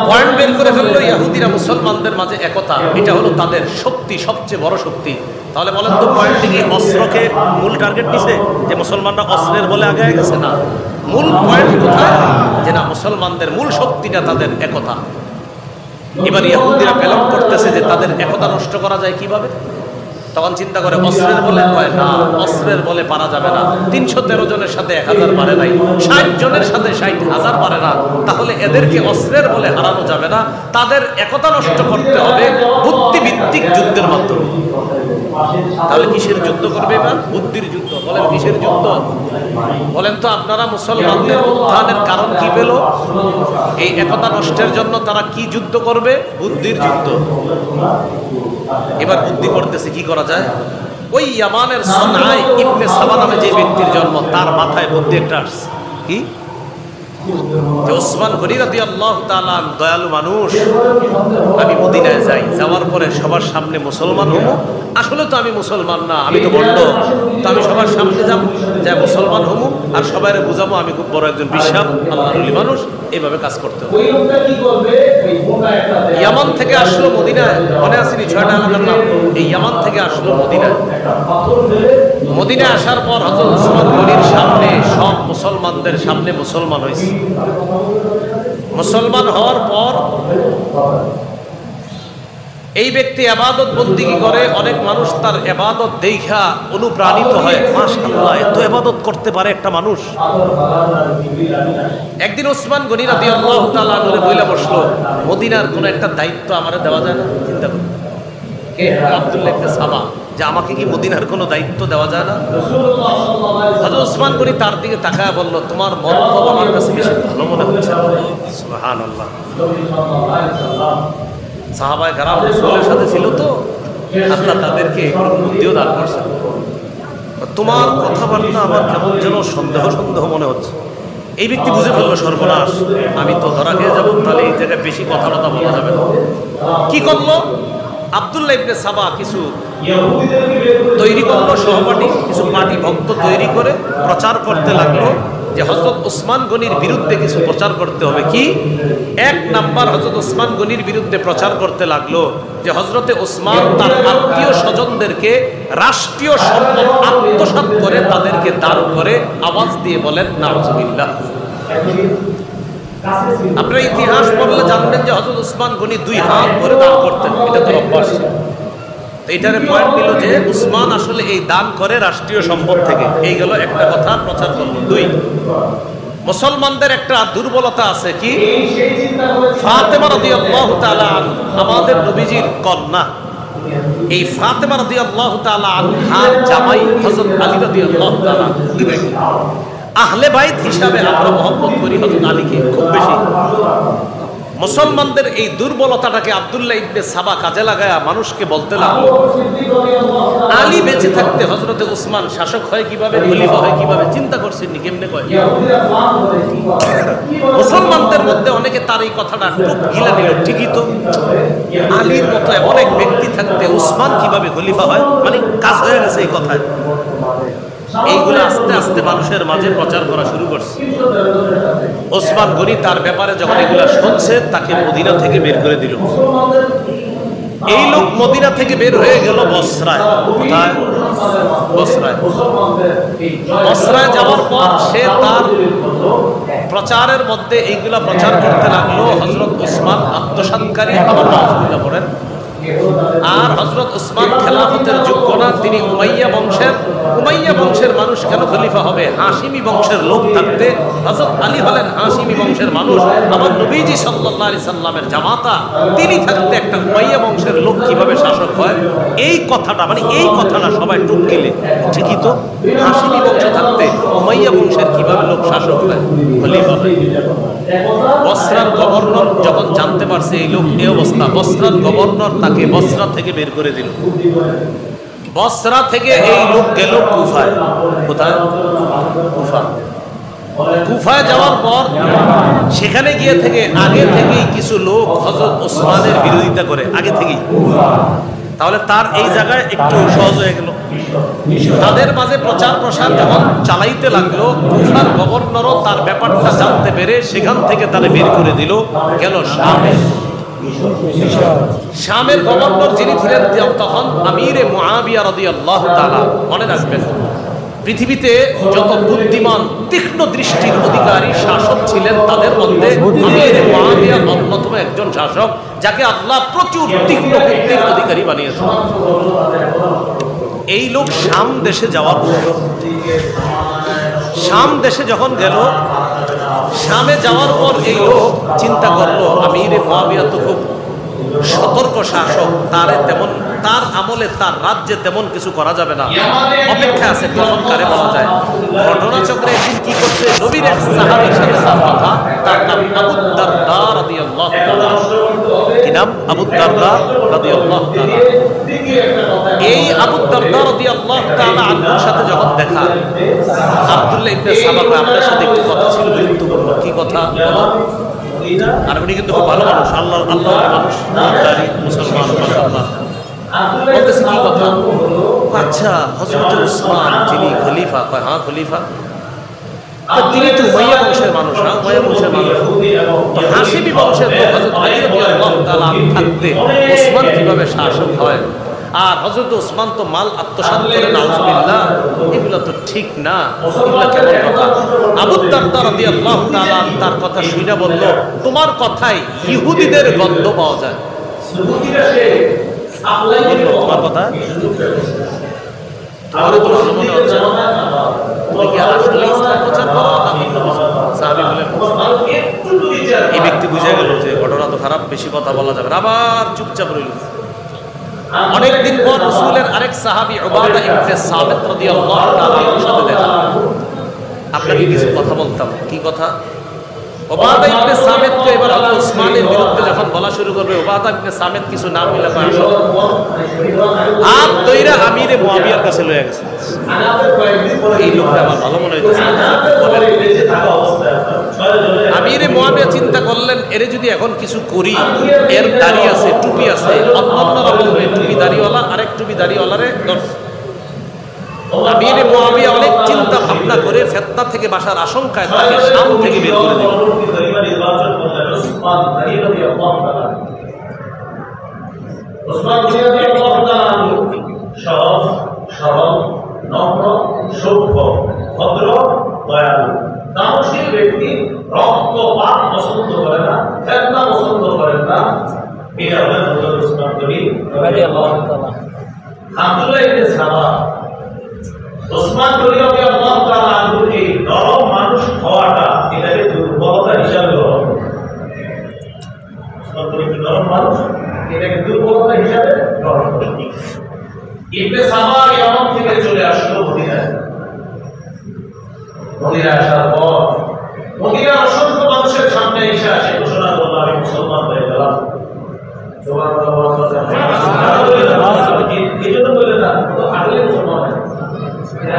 Point বের করে ফেললো ইহুদিরা মুসলমানদের মাঝে একতা, এটা হলো তাদের শক্তি, সবচেয়ে বড় শক্তি। তাহলে বলেন তো পয়েন্টে কি অস্ত্রকে মূল টার্গেট নিছে যে মুসলমানরা অস্ত্রের বলে আগে গেছে? না, মূল পয়েন্ট কোথায়? যে না, মুসলমানদের মূল শক্তিটা তাদের একতা। এবার ইহুদিরা প্ল্যান করতেছে যে তাদের একতা নষ্ট করা যায় কিভাবে। তখন চিন্তা করে অস্ত্রের বলে, হয় না, অস্ত্রের বলে পারা যাবে না। 313 জনের সাথে 1000 পারে নাই, 60 জনের সাথে 60,000 পারে না। তাহলে এদেরকে অস্ত্রের বলে হারানো যাবে না, তাদের একতা নষ্ট করতে হবে বুদ্ধিভিত্তিক যুদ্ধের মাধ্যমে। তাহলে কিসের যুদ্ধ করবে এবার? বুদ্ধির যুদ্ধ। বলেন কিসের যুদ্ধ? বলেন তো আপনারা, মুসলমানদের উত্থানের কারণ কি পেল? এই একতা নষ্টের জন্য তারা কি যুদ্ধ করবে? বুদ্ধির যুদ্ধ। এবার বুদ্ধি করতেছে কি করা যায়। ওই ইয়ামানের সনআয় ইবনে সাবা নামে যে ব্যক্তির জন্ম, তার মাথায় বুদ্ধি একটা আসছে। কি? যে ওসমান গনি রাদিয়াল্লাহু তাআলা দয়ালু মানুষ, আমি মদিনায় যাই, যাওয়ার পরে সবার সামনে মুসলমান হব। আসলে তো আমি মুসলমান না, আমি তো বন্ড। তো আমি সবার সামনে যাব, যা মুসলমান হব, আর সবাইরে বুঝাবো আমি খুব বড় একজন বিশ্বাস আল্লাহর ওলি মানুষ। এইভাবে কাজ করতে হবে। ইয়ামান থেকে আসলো মদিনায়, মনে আসেনি 6টা এলাকার নাম? এই ইয়ামান থেকে আসলো মদিনায়। মদিনায় আসার পর হযরত ওসমান গনির সামনে, সব মুসলমানদের সামনে মুসলমান হয়েছে। মুসলমান হওয়ার পর এই ব্যক্তি ইবাদত বন্দেগী করে, অনেক মানুষ তার ইবাদত দেখা অনুপ্রাণিত হয়। মাশাআল্লাহ, এত ইবাদত করতে পারে একটা মানুষ। একদিন ওসমান গনি রাদিয়াল্লাহু তাআলা আনহু বইলা বসলো, মদিনার কোন একটা দায়িত্ব আমারে দেওয়া যায় না? চিন্তা করুন, কে? আব্দুল্লাহ ইবনে সাবা, যে আমাকে কি মদিনার কোনো দায়িত্ব দেওয়া যায় না? হযরত ওসমান গনি তার দিকে তাকায় বলল, তোমার মন্তব্য আমার কাছে বেশি ভালো মনে হচ্ছে। সুবহানাল্লাহ। সাহাবায়ে কেরাম রাসূলের সাথে ছিল তো, আল্লাহ তাদেরকে বুদ্ধিও দান করছেন। তোমার কথাবার্তা আমার কেমন যেন সন্দেহ সন্দেহ মনে হচ্ছে। এই ব্যক্তি বুঝে ফেললো, সর্বনাশ, আমি তো ধরা খেয়ে যাবো, তাহলে এই জায়গায় বেশি কথাবার্তা বলা যাবে না। কি করলো? আব্দুল্লাহ ইবনে সাবা কিছু তৈরি করলো, সহপাঠী কিছু পার্টি ভক্ত তৈরি করে প্রচার করতে লাগলো যে হযরত ওসমান গনির বিরুদ্ধে কিছু প্রচার করতে হবে। কি? 1 নাম্বার, হযরত ওসমান গনির বিরুদ্ধে প্রচার করতে লাগলো যে হযরতে ওসমান তার আত্মীয় স্বজনদেরকে রাষ্ট্রীয় সম্পদ আত্মসাৎ করে তাদেরকে দান করে। আওয়াজ দিয়ে বলেন নাউজুবিল্লাহ। আপনারা ইতিহাস পড়লে জানবেন যে হযরত ওসমান গনি 2 হাত ভরে দান করতেন, এটা তো অভ্যাস ছিল। তো এটারে পয়েন্ট দিল যে উসমান আসলে এই দান করে রাষ্ট্রীয় সম্পদ থেকে। এই গেল একটা কথা প্রচার করল। 2, মুসলমানদের একটা দুর্বলতা আছে। কি? ফাতেমা রাদিয়াল্লাহু তাআলা আমাদের নবীজির কন্যা, এই ফাতেমা রাদিয়াল্লাহু তাআলা আনহার জামাই হযরত আলী রাদিয়াল্লাহু তাআলা। আহলে বাইত হিসাবে আমরা মহব্বত করি হযরত আলীকে খুব বেশি। মুসলমানদের এই দুর্বলতাটাকে আব্দুল্লাহ ইবনে সাবা কাজে লাগায়া মানুষকে বলতে লাগলো, আলী বেঁচে থাকতে হযরতে ওসমান শাসক হয় কিভাবে, খলিফা হয় কিভাবে? চিন্তা করছেন নি কেমনে কয়? মুসলমানদের মধ্যে অনেকে তার এই কথাটা টুক গিলা নিল। ঠিকই তো, আলীর মতো এমন এক ব্যক্তি থাকতে ওসমান কিভাবে খলিফা হয়? মানে কাজ হয়ে গেছে এই কথায়। এইগুলো আস্তে আস্তে মানুষের মাঝে প্রচার করা শুরু করছে। ওসমান গনি তার ব্যাপারে যখন এগুলা শুনছে, তাকে মদিনা থেকে বের করে দিল। এই লোক মদিনা থেকে বের হয়ে গেল বসরায়। কোথায়? বসরায়। বসরায় যাওয়ার পর সে তার প্রচারের মধ্যে এইগুলা প্রচার করতে লাগলো। হযরত ওসমান আত্মসাৎকারী, আবার নাউজুবিল্লাহ পড়েন। আর হযরত ওসমান খেলাফতের যোগ্য না, তিনি উমাইয়া বংশের। উমাইয়া বংশের মানুষ কেন খলিফা হবে? হাশিমি বংশের লোক থাকতে হযরত আলী হলেন হাশিমি বংশের মানুষ। আমার নবীজি সাল্লাল্লাহু আলাইহি সাল্লামের জামাতা, তিনি থাকতে একটা উমাইয়া বংশের লোক কিভাবে শাসক হয়? এই কথাটা, মানে এই কথাটা সবাই টুক গেলে, ঠিকই তো, হাশিমি বংশ থাকতে উমাইয়া বংশের কিভাবে লোক শাসক হয়, খলিফা হয়? বসরার গভর্নর যখন জানতে পারছে এই লোক এই অবস্থা, বসরার গভর্নর তাকে বসরা থেকে বের করে দিল। বসরা থেকে এই লোক গেল কুফায়। কোথায়? কুফা। কুফায় যাওয়ার পর সেখানে গিয়ে থেকে আগে থেকেই কিছু লোক হযরত ওসমানের বিরোধিতা করে, আগে থেকেই। তাহলে তার এই জায়গায় একটু সহজ হয়ে গেল, তাদের মাঝে প্রচার প্রসার যখন চালাইতে লাগলো, কুফার গভর্নরও তার ব্যাপারটা জানতে পেরে সেখান থেকে তারা বের করে দিল, গেল শামে। শামের গভর্নর যিনি ছিলেন তখন আমিরে মুআবিয়া রাদিয়াল্লাহু তাআলা। মনে রাখবেন, পৃথিবীতে যত বুদ্ধিমান তীক্ষ্ণ দৃষ্টির অধিকারী শাসক ছিলেন তাদের মধ্যে আমিরে মুআবিয়া অন্যতম একজন শাসক, যাকে আল্লাহ প্রচুর তীক্ষ্ণ বুদ্ধির অধিকারী বানিয়েছেন। এই লোক শাম দেশে যাওয়ার পর, শাম দেশে যখন গেল, শামে যাওয়ার পর এই লোক চিন্তা করলো আমিরে মুআবিয়া তো খুব সতর্ক শাসক, তার আমলে তার রাজ্যে তেমন কিছু করা যাবে না, অপেক্ষা আছে কখন কারে বলা যায়। ঘটনাচক্রে একদিন কি করছে, নবীর এক সাহাবীর সাথে তার কথা, তার নাম আবু দারদা রাদিয়াল্লাহু তাআলা। কি নাম? আবু দারদা রাদিয়াল্লাহু তাআলা। এই আবু দারদা রাদিয়াল্লাহু তাআলা আনহুর সাথে যখন দেখা, আব্দুল্লাহ ইবনে সাবা, আপনার সাথে একটু কথা ছিল গুরুত্বপূর্ণ। কি কথা? আর উনি কিন্তু খুব ভালো মানুষ, আল্লাহর মানুষ, মুসলমান, মাশাআল্লাহ। বলতেছি কি কথা? আচ্ছা, হযরত উসমান যিনি খলিফা, হ্যাঁ খলিফা, তিনি তো উমাইয়া বংশের মানুষ। হ্যাঁ, উমাইয়া বংশের মানুষ। তো হাশিমি বংশের লোক হযরত আলী রাদিয়াল্লাহু তাআলা থাকতে উসমান কিভাবে শাসক হয়? আর হযরত উসমান তো মাল আত্মসাৎ করে, নাউজুবিল্লাহ, এগুলো তো ঠিক না, এগুলো কেমন কথা? আবু দারদা রাদিয়াল্লাহু তাআলা তার কথা শুনে বলল, তোমার কথায় ইহুদিদের গন্ধ পাওয়া যায়। তোমার কথা তাহলে তো ভালো মনে হচ্ছে, তুমি কি আসলে ইসলাম প্রচার করো না অন্য কিছু? সাহাবী বলেন, এই ব্যক্তি বুঝে গেল যে ঘটনা তো খারাপ, বেশি কথা বলা যাবে না, আবার চুপচাপ রইল। অনেকদিন পর রাসূলের আরেক সাহাবী উবাদা ইবনে সামিত রাদিয়াল্লাহু তাআলার সাথে দেখা। আপনাকে কিছু কথা বলতাম। কি কথা? উবাদা ইবনে সামিত কে এবার হযরত উসমানের বিরুদ্ধে যখন বলা শুরু করবে, উবাদা ইবনে সামিত কিছু নাম মিলা পায়, আর দইরা আমিরে মুআবিয়ার কাছে লয়ে গেছে। এই লোকটা আমার ভালো মনে হইতেছে। আমিরে মুআবিয়া চিন্তা করলেন, এরে যদি এখন কিছু করি, এর দাড়ি আছে, টুপি আছে, অন্যরা বলবে টুপি দাড়িওয়ালা, আরেক টুপি দাড়িওয়ালারে দর্শ। আমিরে মুআবিয়া অনেক চিন্তা ভাবনা করে ফিতনা থেকে বাঁচার আশঙ্কায় তাকে শাম থেকে বের করে দিল। সহজ, সরল, নম্র, সভ্য, ভদ্র, দয়ালু, দানশীল ব্যক্তি, রক্তপাত পছন্দ করে না, ফিতনা পছন্দ করেন না। এটা হলেন হযরত উসমান গনি রাদিয়াল্লাহু তাআলা। আব্দুল্লাহ ইবনে সাবা, উসমান গনি রাদিয়াল্লাহু তাআলা আনহুর এই নরম মানুষ হওয়াটা, এটাকে দুর্বলতা হিসাবে গ্রহণ করে। উসমান গনি নরম মানুষ, এটাকে দুর্বলতা হিসাবে গ্রহণ করে। ইবনে সাবা ইয়ামান থেকে চলে আসলো মদিনায়। মদিনায় আসার পর মদিনার অসংখ্য মানুষের সামনে এসে আসে ঘোষণা করলো, আমি মুসলমান হয়ে গেলাম। এই জন্য বলে না, তো আগলে মুসলমান হয়,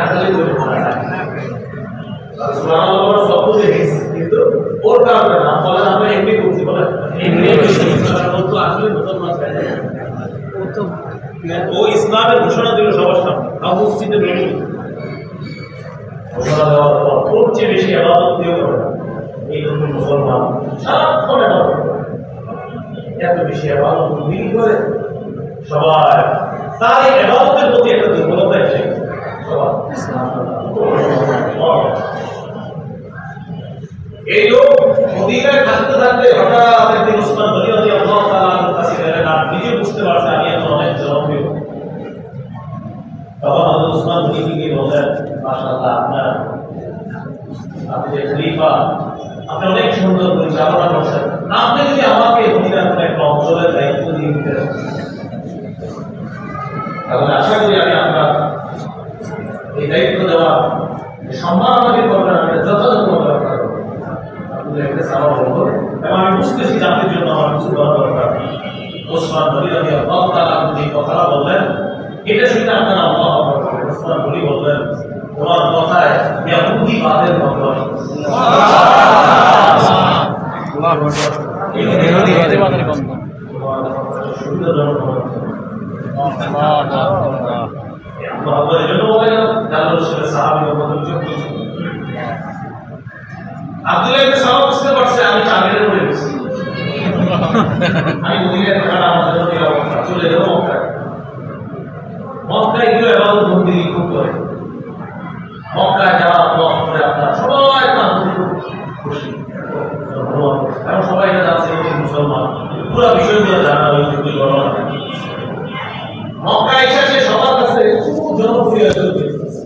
আগলে বলে শব্দ দেখেছি, কিন্তু ওর কারণে না, বলে আমরা এমনি করছি, বলে এমনি আসলে মুসলমান হয়। ও ইসলামের ঘোষণা দিল সবার সামনে, মসজিদে বেরিয়ে ঘোষণা দেওয়ার পর ওর চেয়ে বেশি ইবাদত দিও করে না। এই নতুন মুসলমান সারাক্ষণ ইবাদত করে, এত বেশি ইবাদত দিল করে সবাই, তার এই ইবাদতের প্রতি একটা দুর্বলতা এসে সবাই। এই লোক মদিনায় থাকতে থাকতে হঠাৎ একদিন উসমান গনি রাদিয়াল্লাহু তাআলা আনহুর কাছে গেলেন, আর নিজে বুঝতে পারছে আমি এখন অনেক জনপ্রিয়। তখন হযরত উসমান গনিকে বললেন, মাশাআল্লাহ, আপনি যে খলিফা, আপনি অনেক সুন্দর পরিচালনা করছেন, আপনি যদি আমাকে মদিনার কোনো একটা অঞ্চলের দায়িত্ব দিয়ে দিতেন, তাহলে আশা করি আমি আপনার এই দায়িত্ব দেওয়া সম্মান আমাকে করবেন, আমি যথাযথভাবে আপনার এবং আমি বুঝতেছি জাতির জন্য আমার কিছু দেওয়া দরকার। ওসমান গনি রাদিয়াল্লাহু তাআলা যে কথাটা বললেন, এটা শুনে আপনারা আল্লাহু আকবার বললেন। ওসমান গনি বললেন, তোমার কথায় ইহুদিবাদের গন্ধ আসছে। ইহুদিবাদের গন্ধ সুবিধাজনক। মহব্বতের জন্য বলে না আল্লাহ রাসূলের সাহাবী মহব্বতের জন্য। আব্দুল্লাহ ইবনে সালাম বুঝতে পারছে আমি চাকরিতে পড়ে গেছি, আমি মদিনায় থাকাটা আমার জন্য নিরাপদ না, চলে যাবো মক্কায়। মক্কায় গিয়ে ইবাদত বন্দেগী খুব করে, মক্কায় যাওয়া তওয়াফ করে আপনার সবাই তার খুব খুশি, কারণ সবাই এটা জানছে মুসলমান, পুরো বিষয়গুলো জানা হয়েছে, খুবই ঘটনা। মক্কায় এসে সে সবার কাছে খুব জনপ্রিয় হয়ে গেছে।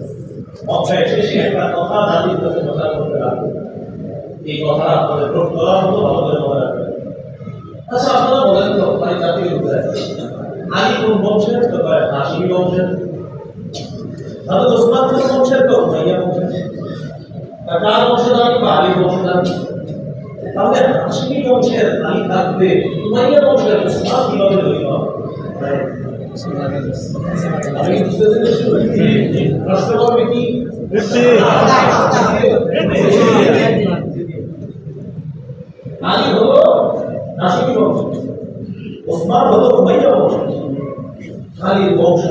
মক্কায় এসে সে একটা কথা জাতির কাছে প্রচার করতে লাগলো, এই কথা আপনাদের নোট করার মতো ভালো করে মনে রাখবেন। আচ্ছা আপনারা বলেন তো ভাই জাতির উদ্ধার আলী কোন বংশের? তো হাশিমি বংশের। হযরত ওসমান কোন বংশের? তো উমাইয়া বংশের। কার বংশধর? আলী বংশধর। তাহলে হাশিমি বংশের আলী থাকবে, উমাইয়া বংশের ওসমান কিভাবে তৈরি হবে? আমি বুঝতেছি প্রশ্ন করবে কি? আলী হলো হাশিমি বংশ, ওসমান হলো উমাইয়া বংশ। আলীর বংশ